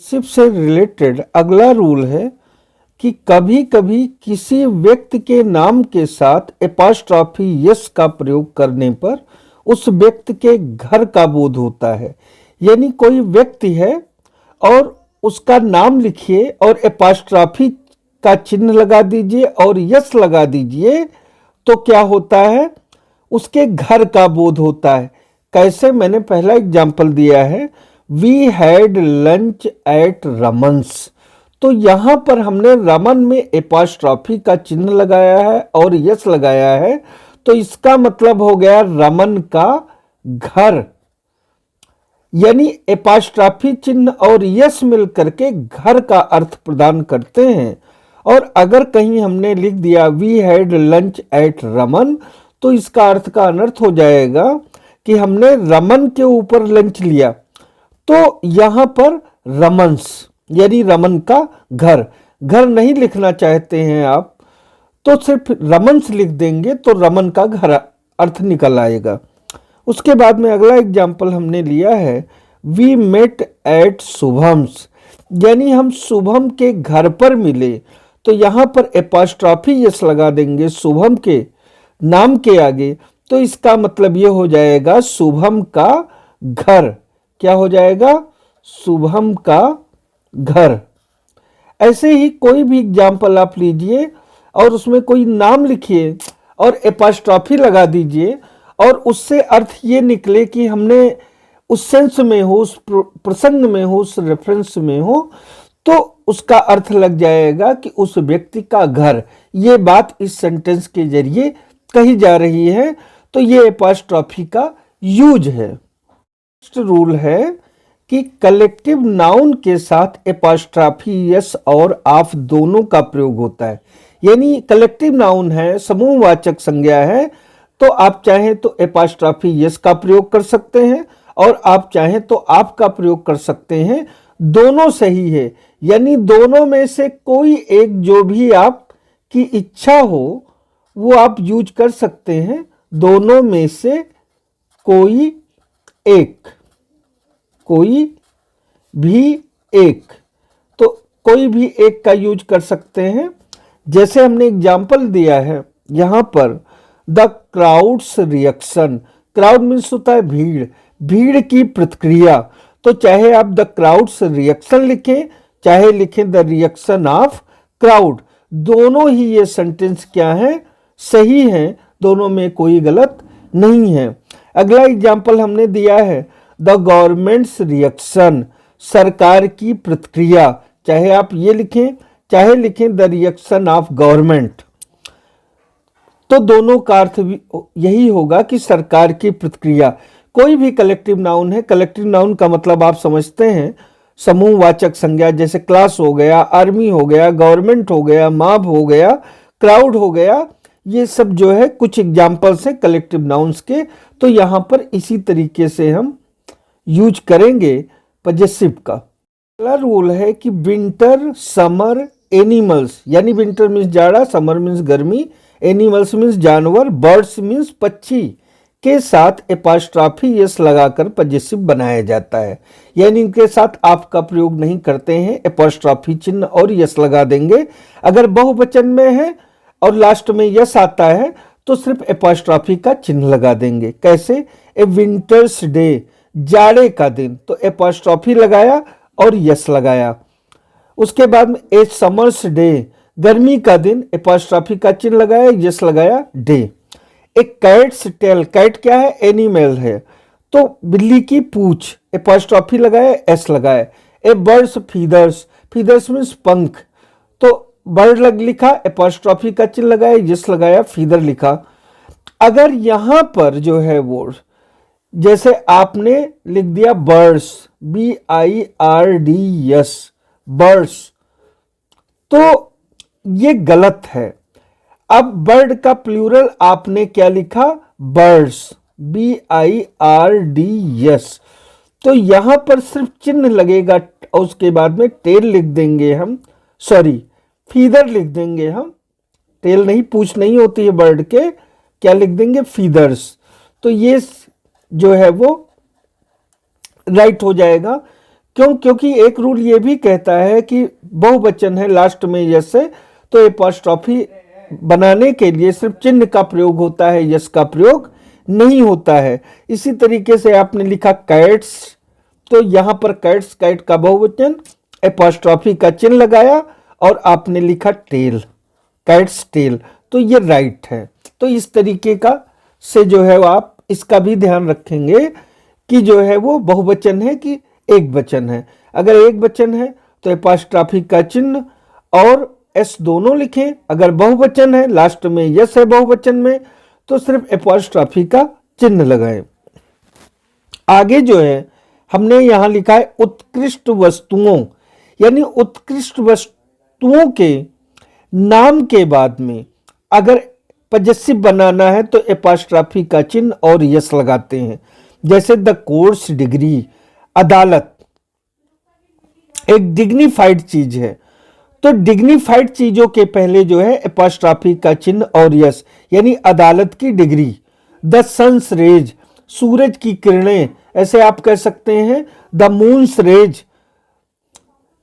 Ship से related अगला rule है कि कभी कभी किसी व्यक्ति के नाम के साथ एपॉस्ट्रॉफी यस का प्रयोग करने पर उस व्यक्ति के घर का बोध होता है। यानी कोई व्यक्ति है और उसका नाम लिखिए और एपॉस्ट्रॉफी का चिन्ह लगा दीजिए और यस लगा दीजिए, तो क्या होता है, उसके घर का बोध होता है। कैसे, मैंने पहला एग्जाम्पल दिया है, वी हैड लंच एट रमन्स। तो यहां पर हमने रमन में एपॉस्ट्रॉफी का चिन्ह लगाया है और यस लगाया है, तो इसका मतलब हो गया रमन का घर। यानी एपॉस्ट्रॉफी चिन्ह और यस मिल करके घर का अर्थ प्रदान करते हैं। और अगर कहीं हमने लिख दिया we had lunch at Raman, तो इसका अर्थ का अनर्थ हो जाएगा कि हमने रमन के ऊपर लंच लिया। तो यहां पर रमन्स यानी रमन का घर, घर नहीं लिखना चाहते हैं आप तो सिर्फ रमन्स लिख देंगे, तो रमन का घर अर्थ निकल आएगा। उसके बाद में अगला एग्जाम्पल हमने लिया है, वी मेट एट शुभम्स। यानी हम शुभम के घर पर मिले, तो यहां पर एपॉस्ट्रॉफी यस लगा देंगे शुभम के नाम के आगे, तो इसका मतलब ये हो जाएगा शुभम का घर। क्या हो जाएगा, शुभम का घर। ऐसे ही कोई भी एग्जाम्पल आप लीजिए और उसमें कोई नाम लिखिए और एपॉस्ट्रॉफी लगा दीजिए और उससे अर्थ ये निकले कि हमने उस सेंस में हो, उस प्रसंग में हो, उस रेफरेंस में हो, तो उसका अर्थ लग जाएगा कि उस व्यक्ति का घर। ये बात इस सेंटेंस के जरिए कही जा रही है, तो ये एपॉस्ट्रॉफी का यूज है। नेक्स्ट रूल है कि कलेक्टिव नाउन के साथ एपॉस्ट्रॉफी यस और ऑफ दोनों का प्रयोग होता है। यानी कलेक्टिव नाउन है, समूहवाचक संज्ञा है, तो आप चाहें तो एपॉस्ट्रॉफी यस का प्रयोग कर सकते हैं और आप चाहें तो आप का प्रयोग कर सकते हैं। दोनों सही है, यानी दोनों में से कोई एक जो भी आपकी इच्छा हो वो आप यूज कर सकते हैं। दोनों में से कोई एक, कोई भी एक, तो कोई भी एक का यूज कर सकते हैं। जैसे हमने एग्जाम्पल दिया है यहां पर, the crowds reaction. Crowd means होता है भीड़, भीड़ की प्रतिक्रिया। तो चाहे आप द क्राउड्स रिएक्शन लिखें, चाहे लिखें द रिएक्शन ऑफ क्राउड, दोनों ही ये सेंटेंस क्या है, सही हैं, दोनों में कोई गलत नहीं है। अगला एग्जाम्पल हमने दिया है, द गवर्नमेंट्स रिएक्शन, सरकार की प्रतिक्रिया। चाहे आप ये लिखें, चाहे लिखें द रिएक्शन ऑफ गवर्नमेंट, तो दोनों का अर्थ यही होगा कि सरकार की प्रतिक्रिया। कोई भी कलेक्टिव नाउन है, कलेक्टिव नाउन का मतलब आप समझते हैं, समूहवाचक संज्ञा, जैसे क्लास हो गया, आर्मी हो गया, गवर्नमेंट हो गया, मॉब हो गया, क्राउड हो गया, ये सब जो है कुछ एग्जाम्पल्स हैं कलेक्टिव नाउन्स के। तो यहां पर इसी तरीके से हम यूज करेंगे पजेसिव का। अगला रूल है कि विंटर, समर, एनिमल्स, यानी विंटर मीन्स जाड़ा, समर मीन्स गर्मी, एनिमल्स मीन्स जानवर, बर्ड्स मीन्स पक्षी के साथ एपॉस्ट्रॉफी यस लगाकर पजेसिव बनाया जाता है। यानी इनके साथ आप का प्रयोग नहीं करते हैं, एपॉस्ट्रॉफी चिन्ह और यस लगा देंगे। अगर बहुवचन में है और लास्ट में यस आता है तो सिर्फ एपॉस्ट्रॉफी का चिन्ह लगा देंगे। कैसे, ए विंटर्स डे, जाड़े का दिन, तो एपॉस्ट्रॉफी लगाया और यस लगाया। उसके बाद में ए समर्स डे, गर्मी का दिन, एपॉस्ट्रॉफी का चिन्ह लगाया, यस लगाया, डे। एक कैट्स टेल, कैट क्या है, एनिमल है, तो बिल्ली की पूंछ, एपॉस्ट्रॉफी लगाया, एस लगाया। ए बर्ड्स फीदर्स, फीदर्स मीन्स पंख, तो बर्ड लिखा, एपॉस्ट्रॉफी का चिन्ह लगाया, यस लगाया, फीदर लिखा। अगर यहां पर जो है वो, जैसे आपने लिख दिया बर्ड्स, BIRDS, बर्ड्स, तो ये गलत है। अब बर्ड का प्लूरल आपने क्या लिखा, बर्ड्स, BIRDS, तो यहां पर सिर्फ चिन्ह लगेगा और उसके बाद में टेल लिख देंगे हम, सॉरी फीदर लिख देंगे हम, टेल नहीं, पूंछ नहीं होती है बर्ड के, क्या लिख देंगे, फीदर्स। तो ये जो है वो राइट हो जाएगा, क्योंकि एक रूल ये भी कहता है कि बहुवचन है, लास्ट में यस है, तो एपॉस्ट्रॉफी बनाने के लिए सिर्फ चिन्ह का प्रयोग होता है, यस का प्रयोग नहीं होता है। इसी तरीके से आपने लिखा कैट्स, तो यहां पर कैट्स, कैट का बहुवचन, एपॉस्ट्रॉफी का चिन्ह लगाया और आपने लिखा टेल, कैट्स टेल, तो ये राइट है। तो इस तरीके का से जो है आप इसका भी ध्यान रखेंगे कि जो है वो बहुवचन है कि एक वचन है। अगर एक वचन है तो एपॉस्ट्रॉफी का चिन्ह और एस दोनों लिखें। अगर बहुवचन है, लास्ट में यस है बहुवचन में, तो सिर्फ एपॉस्ट्रॉफी का चिन्ह लगाएं। आगे जो है हमने यहां लिखा है उत्कृष्ट वस्तुओं, यानी उत्कृष्ट वस्तुओं के नाम के बाद में अगर पजेसिव बनाना है तो एपॉस्ट्रॉफी का चिन्ह और यस लगाते हैं। जैसे द कोर्स डिग्री, अदालत एक डिग्निफाइड चीज है, तो डिग्निफाइड चीजों के पहले जो है एपॉस्ट्रॉफी का चिन्ह और यस, यानी अदालत की डिग्री। द सन्स रेज, सूरज की किरणें, ऐसे आप कह सकते हैं द मून्स रेज,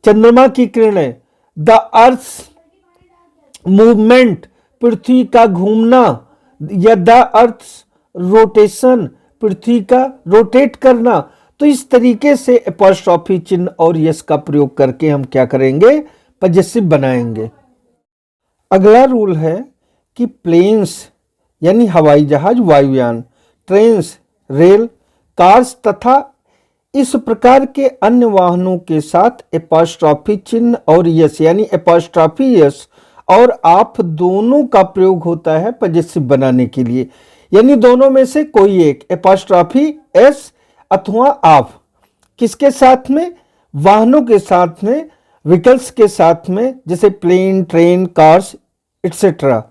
चंद्रमा की किरणें। द अर्थ मूवमेंट, पृथ्वी का घूमना, या द अर्थ रोटेशन, पृथ्वी का रोटेट करना। तो इस तरीके से एपॉस्ट्रॉफी चिन्ह और यस का प्रयोग करके हम क्या करेंगे, पजेसिव बनाएंगे। अगला रूल है कि प्लेन्स यानी हवाई जहाज, वायुयान, ट्रेन्स, रेल, कार्स तथा इस प्रकार के अन्य वाहनों के साथ एपॉस्ट्रॉफी चिन्ह और यस यानी एपॉस्ट्रॉफी यस और आप दोनों का प्रयोग होता है पजेसिव बनाने के लिए। यानी दोनों में से कोई एक, एपॉस्ट्रॉफी एस अथवा आप, किसके साथ में, वाहनों के साथ में, व्हीकल्स के साथ में, जैसे प्लेन, ट्रेन, कार्स एटसेट्रा।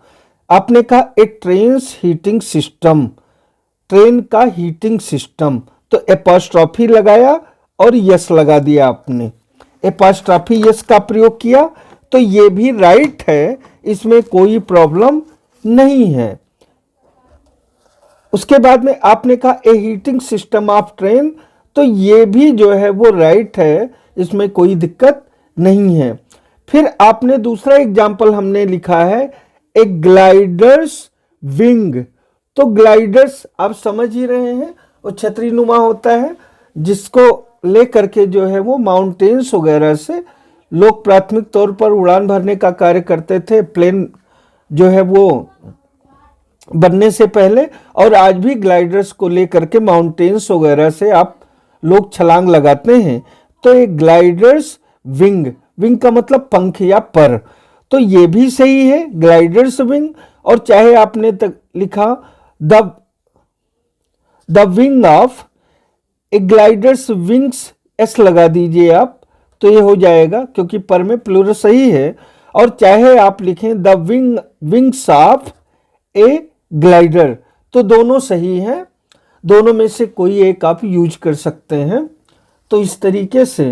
आपने कहा ए ट्रेन्स हीटिंग सिस्टम, ट्रेन का हीटिंग सिस्टम, तो एपॉस्ट्रॉफी लगाया और यस लगा दिया आपने, एपॉस्ट्रॉफी यस का प्रयोग किया, तो ये भी राइट है, इसमें कोई प्रॉब्लम नहीं है। उसके बाद में आपने कहा ए हीटिंग सिस्टम ऑफ ट्रेन, तो ये भी जो है वो राइट है, इसमें कोई दिक्कत नहीं है। फिर आपने दूसरा एग्जाम्पल हमने लिखा है ए ग्लाइडर्स विंग, तो ग्लाइडर्स आप समझ ही रहे हैं, वो छतरी नुमा होता है जिसको लेकर के जो है वो माउंटेन्स वगैरह से लोग प्राथमिक तौर पर उड़ान भरने का कार्य करते थे, प्लेन जो है वो बनने से पहले, और आज भी ग्लाइडर्स को लेकर के माउंटेन्स वगैरह से आप लोग छलांग लगाते हैं। तो ये ग्लाइडर्स विंग, विंग का मतलब पंख या पर, तो ये भी सही है, ग्लाइडर्स विंग। और चाहे आपने तक लिखा the wing of A gliders wings, S लगा दीजिए आप, तो ये हो जाएगा क्योंकि पर में प्लूरल सही है। और चाहे आप लिखें the wings of A glider, तो दोनों सही है, दोनों में से कोई एक आप यूज कर सकते हैं। तो इस तरीके से